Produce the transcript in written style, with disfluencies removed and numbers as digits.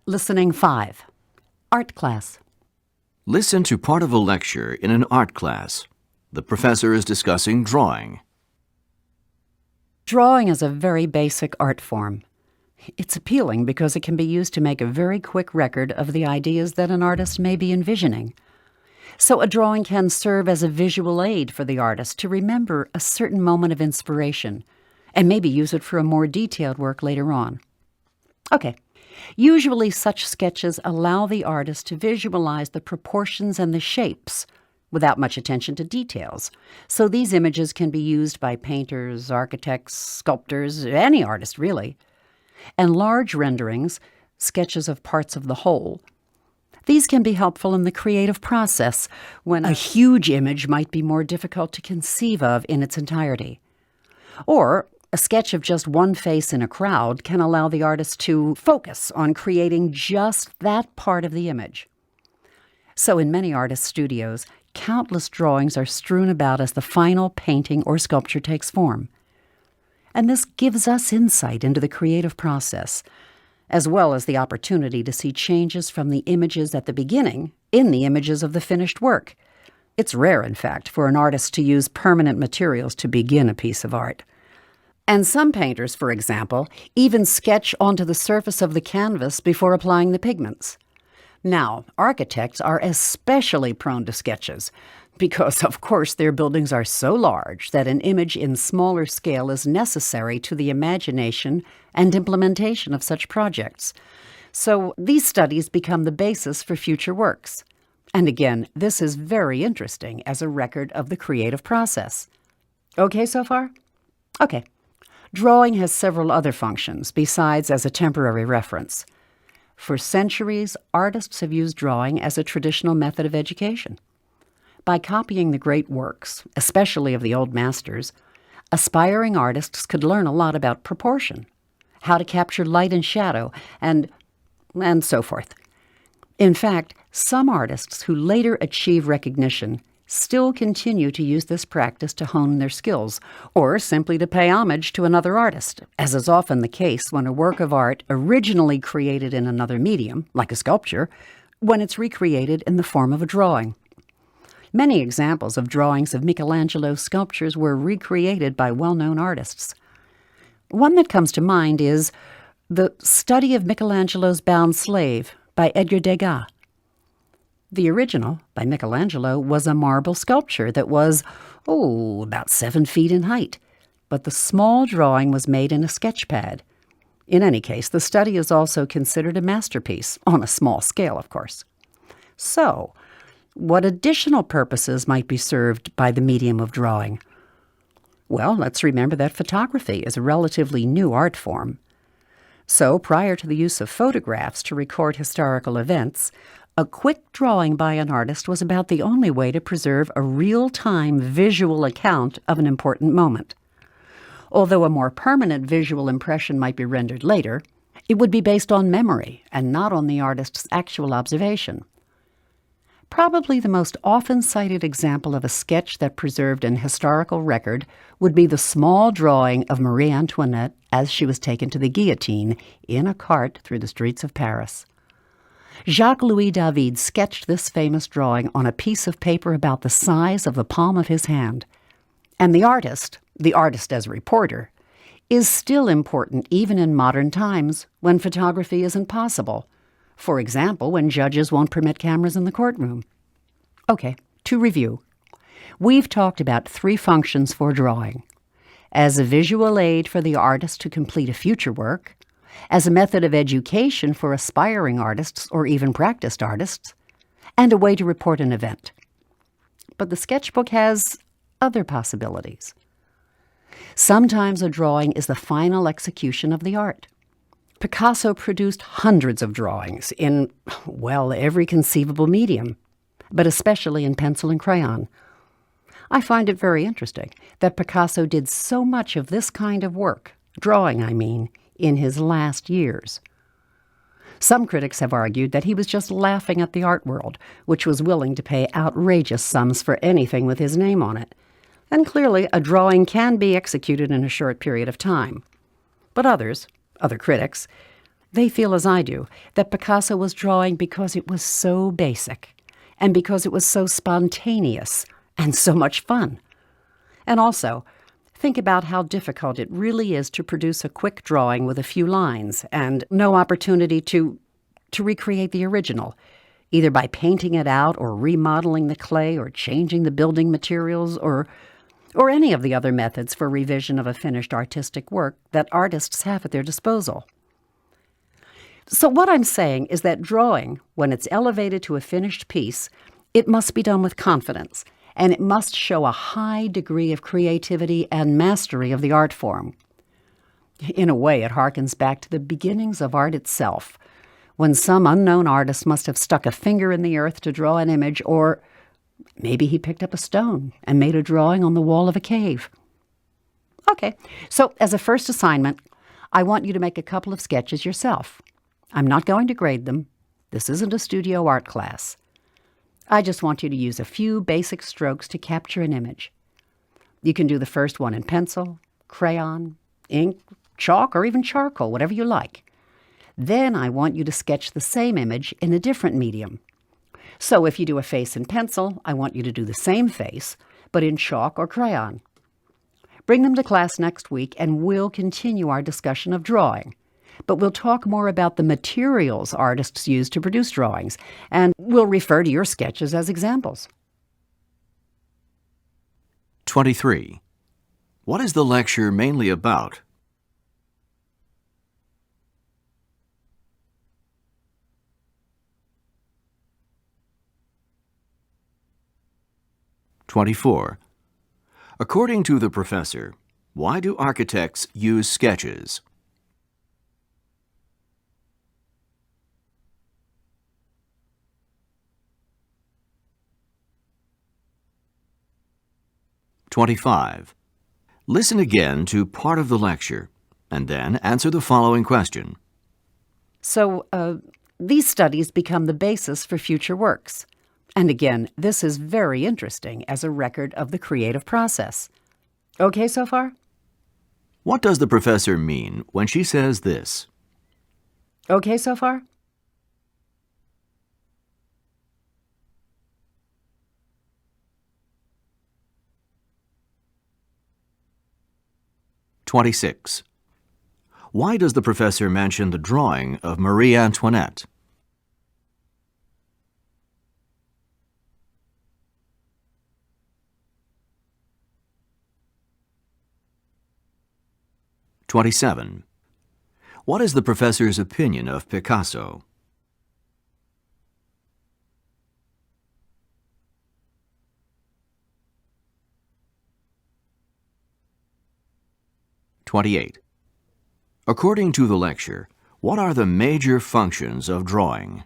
Listening 5. Art class. Listen to part of a lecture in an art class. The professor is discussing drawing. Drawing is a very basic art form. It's appealing because it can be used to make a very quick record of the ideas that an artist may be envisioning. So a drawing can serve as a visual aid for the artist to remember a certain moment of inspiration and maybe use it for a more detailed work later on. Okay. Usually such sketches allow the artist to visualize the proportions and the shapes without much attention to details. So these images can be used by painters, architects, sculptors, any artist really. And large renderings, sketches of parts of the whole, these can be helpful in the creative process when a huge image might be more difficult to conceive of in its entirety. Or a sketch of just one face in a crowd can allow the artist to focus on creating just that part of the image. So in many artist studios, countless drawings are strewn about as the final painting or sculpture takes form. And this gives us insight into the creative process, as well as the opportunity to see changes from the images at the beginning in the images of the finished work. It's rare, in fact, for an artist to use permanent materials to begin a piece of art. And some painters, for example, even sketch onto the surface of the canvas before applying the pigments. Now, architects are especially prone to sketches because, of course, their buildings are so large that an image in smaller scale is necessary to the imagination and implementation of such projects. So these studies become the basis for future works. And again, this is very interesting as a record of the creative process. Okay so far? Okay. Drawing has several other functions besides as a temporary reference. For centuries, artists have used drawing as a traditional method of education. By copying the great works, especially of the old masters, aspiring artists could learn a lot about proportion, how to capture light and shadow, and so forth. In fact, some artists who later achieve recognition still continue to use this practice to hone their skills, or simply to pay homage to another artist, as is often the case when a work of art originally created in another medium, like a sculpture, when it's recreated in the form of a drawing. Many examples of drawings of Michelangelo's sculptures were recreated by well-known artists. One that comes to mind is The Study of Michelangelo's Bound Slave by Edgar Degas. The original, by Michelangelo, was a marble sculpture that was, about 7 feet in height, but the small drawing was made in a sketch pad. In any case, the study is also considered a masterpiece, on a small scale, of course. So, what additional purposes might be served by the medium of drawing? Well, let's remember that photography is a relatively new art form. So, prior to the use of photographs to record historical events, a quick drawing by an artist was about the only way to preserve a real-time visual account of an important moment. Although a more permanent visual impression might be rendered later, it would be based on memory and not on the artist's actual observation. Probably the most often cited example of a sketch that preserved an historical record would be the small drawing of Marie Antoinette as she was taken to the guillotine in a cart through the streets of Paris. Jacques-Louis David sketched this famous drawing on a piece of paper about the size of the palm of his hand. And the artist as a reporter, is still important even in modern times when photography isn't possible. For example, when judges won't permit cameras in the courtroom. Okay, to review. We've talked about 3 functions for drawing: as a visual aid for the artist to complete a future work, as a method of education for aspiring artists or even practiced artists, and a way to report an event. But the sketchbook has other possibilities. Sometimes a drawing is the final execution of the art. Picasso produced hundreds of drawings in, every conceivable medium, but especially in pencil and crayon. I find it very interesting that Picasso did so much of this kind of work, drawing, in his last years. Some critics have argued that he was just laughing at the art world, which was willing to pay outrageous sums for anything with his name on it. And clearly, a drawing can be executed in a short period of time. But other critics, They feel as I do, that Picasso was drawing because it was so basic, and because it was so spontaneous, and so much fun. And also, think about how difficult it really is to produce a quick drawing with a few lines, and no opportunity to recreate the original, either by painting it out or remodeling the clay or changing the building materials or any of the other methods for revision of a finished artistic work that artists have at their disposal. So what I'm saying is that drawing, when it's elevated to a finished piece, it must be done with confidence, and it must show a high degree of creativity and mastery of the art form. In a way, it harkens back to the beginnings of art itself, when some unknown artist must have stuck a finger in the earth to draw an image, or maybe he picked up a stone and made a drawing on the wall of a cave. Okay, so as a first assignment, I want you to make a couple of sketches yourself. I'm not going to grade them. This isn't a studio art class. I just want you to use a few basic strokes to capture an image. You can do the first one in pencil, crayon, ink, chalk, or even charcoal, whatever you like. Then I want you to sketch the same image in a different medium. So if you do a face in pencil, I want you to do the same face, but in chalk or crayon. Bring them to class next week, and we'll continue our discussion of drawing. But we'll talk more about the materials artists use to produce drawings, and we'll refer to your sketches as examples. 23. What is the lecture mainly about? 24. According to the professor, why do architects use sketches? 25. Listen again to part of the lecture, and then answer the following question. So, these studies become the basis for future works. And again, this is very interesting as a record of the creative process. Okay so far? What does the professor mean when she says this? Okay so far? "26. Why does the professor mention the drawing of Marie Antoinette? 27. What is the professor's opinion of Picasso? 28. According to the lecture, what are the major functions of drawing?